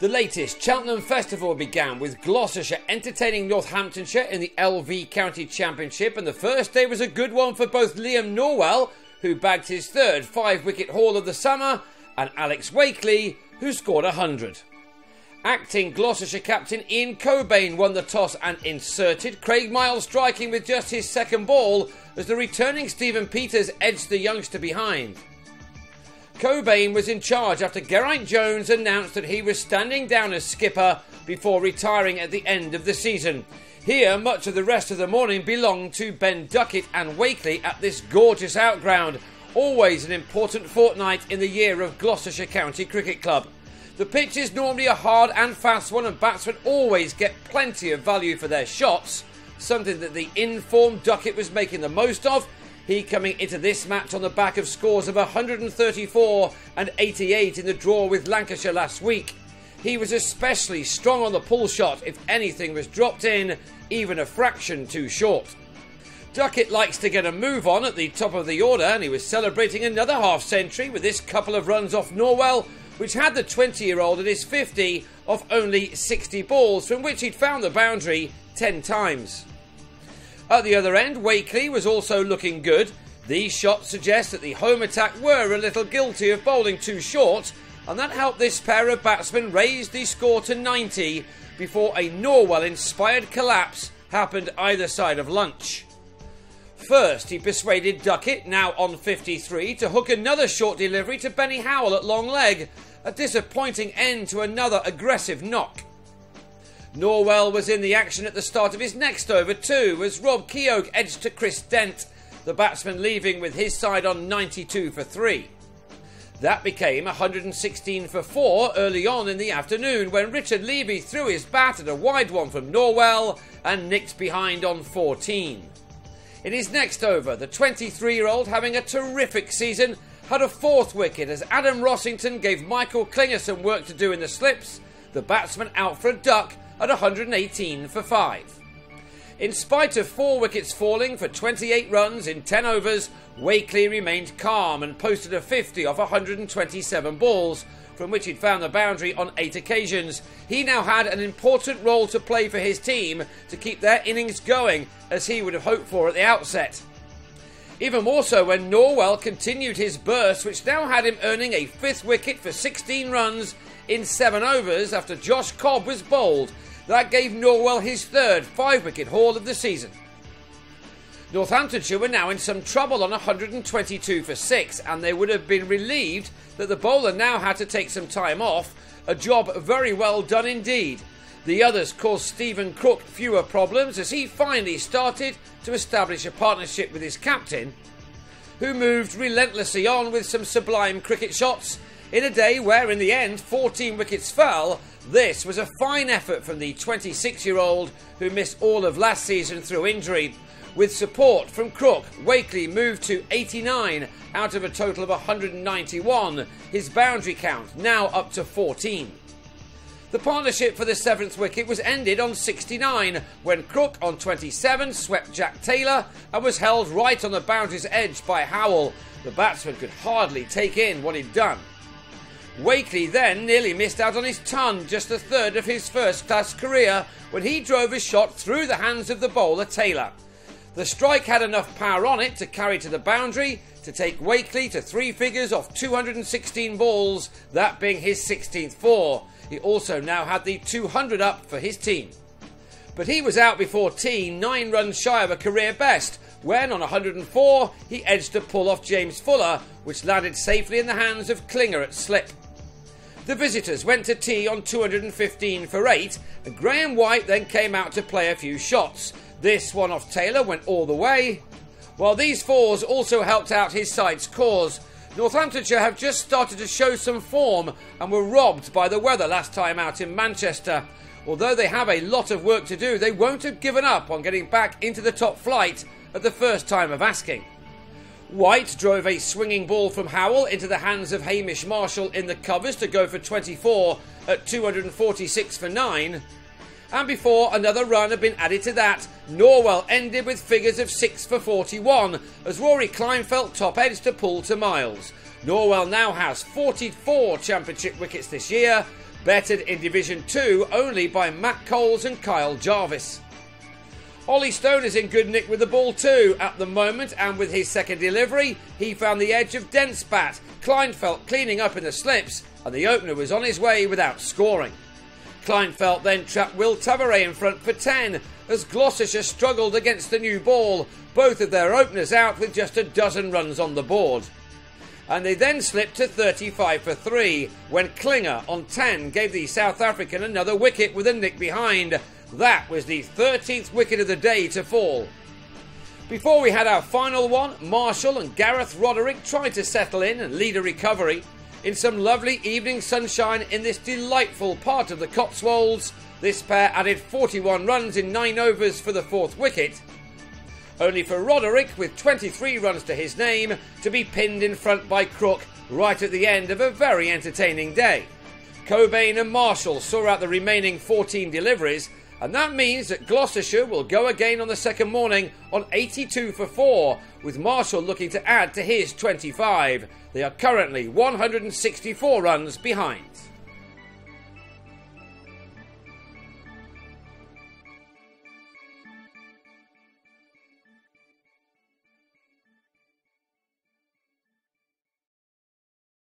The latest Cheltenham festival began with Gloucestershire entertaining Northamptonshire in the LV County Championship, and the first day was a good one for both Liam Norwell, who bagged his third 5-wicket haul of the summer, and Alex Wakely, who scored 100. Acting Gloucestershire captain Ian Cobain won the toss and inserted, Craig Miles striking with just his second ball as the returning Stephen Peters edged the youngster behind. Cobain was in charge after Geraint Jones announced that he was standing down as skipper before retiring at the end of the season. Here, much of the rest of the morning belonged to Ben Duckett and Wakely at this gorgeous outground, always an important fortnight in the year of Gloucestershire County Cricket Club. The pitch is normally a hard and fast one, and batsmen always get plenty of value for their shots, something that the informed Duckett was making the most of, he coming into this match on the back of scores of 134 and 88 in the draw with Lancashire last week. He was especially strong on the pull shot if anything was dropped in, even a fraction too short. Duckett likes to get a move on at the top of the order, and he was celebrating another half-century with this couple of runs off Norwell, which had the 20-year-old at his 50 off only 60 balls, from which he'd found the boundary 10 times. At the other end, Wakely was also looking good. These shots suggest that the home attack were a little guilty of bowling too short, and that helped this pair of batsmen raise the score to 90 before a Norwell-inspired collapse happened either side of lunch. First, he persuaded Duckett, now on 53, to hook another short delivery to Benny Howell at long leg, a disappointing end to another aggressive knock. Norwell was in the action at the start of his next over too, as Rob Keogh edged to Chris Dent, the batsman leaving with his side on 92 for 3. That became 116 for 4 early on in the afternoon, when Richard Levy threw his bat at a wide one from Norwell and nicked behind on 14. In his next over, the 23-year-old, having a terrific season, had a 4th wicket as Adam Rossington gave Michael Klinger some work to do in the slips, the batsman out for a duck at 118 for 5. In spite of 4 wickets falling for 28 runs in 10 overs, Wakely remained calm and posted a 50 off 127 balls, from which he'd found the boundary on 8 occasions. He now had an important role to play for his team to keep their innings going, as he would have hoped for at the outset. Even more so when Norwell continued his burst, which now had him earning a 5th wicket for 16 runs in 7 overs after Josh Cobb was bowled. That gave Norwell his 3rd 5-wicket haul of the season. Northamptonshire were now in some trouble on 122 for 6, and they would have been relieved that the bowler now had to take some time off, a job very well done indeed. The others caused Stephen Crook fewer problems as he finally started to establish a partnership with his captain, who moved relentlessly on with some sublime cricket shots in a day where in the end 14 wickets fell. This was a fine effort from the 26-year-old who missed all of last season through injury. With support from Crook, Wakely moved to 89 out of a total of 191, his boundary count now up to 14. The partnership for the 7th wicket was ended on 69 when Crook on 27 swept Jack Taylor and was held right on the boundary's edge by Howell. The batsman could hardly take in what he'd done. Wakely then nearly missed out on his ton, just the 3rd of his first-class career, when he drove a shot through the hands of the bowler Taylor. The strike had enough power on it to carry to the boundary to take Wakely to 3 figures off 216 balls, that being his 16th 4. He also now had the 200 up for his team. But he was out before tea, 9 runs shy of a career best, when on 104 he edged a pull off James Fuller, which landed safely in the hands of Klinger at slip. The visitors went to tea on 215 for 8, and Graham White then came out to play a few shots. This one off Taylor went all the way, while these 4s also helped out his side's cause. Northamptonshire have just started to show some form and were robbed by the weather last time out in Manchester. Although they have a lot of work to do, they won't have given up on getting back into the top flight at the first time of asking. White drove a swinging ball from Howell into the hands of Hamish Marshall in the covers to go for 24 at 246 for 9. And before another run had been added to that, Norwell ended with figures of 6 for 41 as Rory Kleinfeldt top edged to pull to Miles. Norwell now has 44 championship wickets this year, bettered in Division 2 only by Matt Coles and Kyle Jarvis. Ollie Stone is in good nick with the ball too at the moment, and with his second delivery he found the edge of Dent's bat, Kleinfeldt cleaning up in the slips, and the opener was on his way without scoring. Kleinfeldt then trapped Will Tavares in front for 10 as Gloucestershire struggled against the new ball, both of their openers out with just a dozen runs on the board. And they then slipped to 35 for 3 when Klinger on 10 gave the South African another wicket with a nick behind. That was the 13th wicket of the day to fall. Before we had our final one, Marshall and Gareth Roderick tried to settle in and lead a recovery. In some lovely evening sunshine in this delightful part of the Cotswolds, this pair added 41 runs in 9 overs for the 4th wicket. Only for Roderick, with 23 runs to his name, to be pinned in front by Crook right at the end of a very entertaining day. Cobain and Marshall saw out the remaining 14 deliveries, and that means that Gloucestershire will go again on the second morning on 82 for 4, with Marshall looking to add to his 25. They are currently 164 runs behind.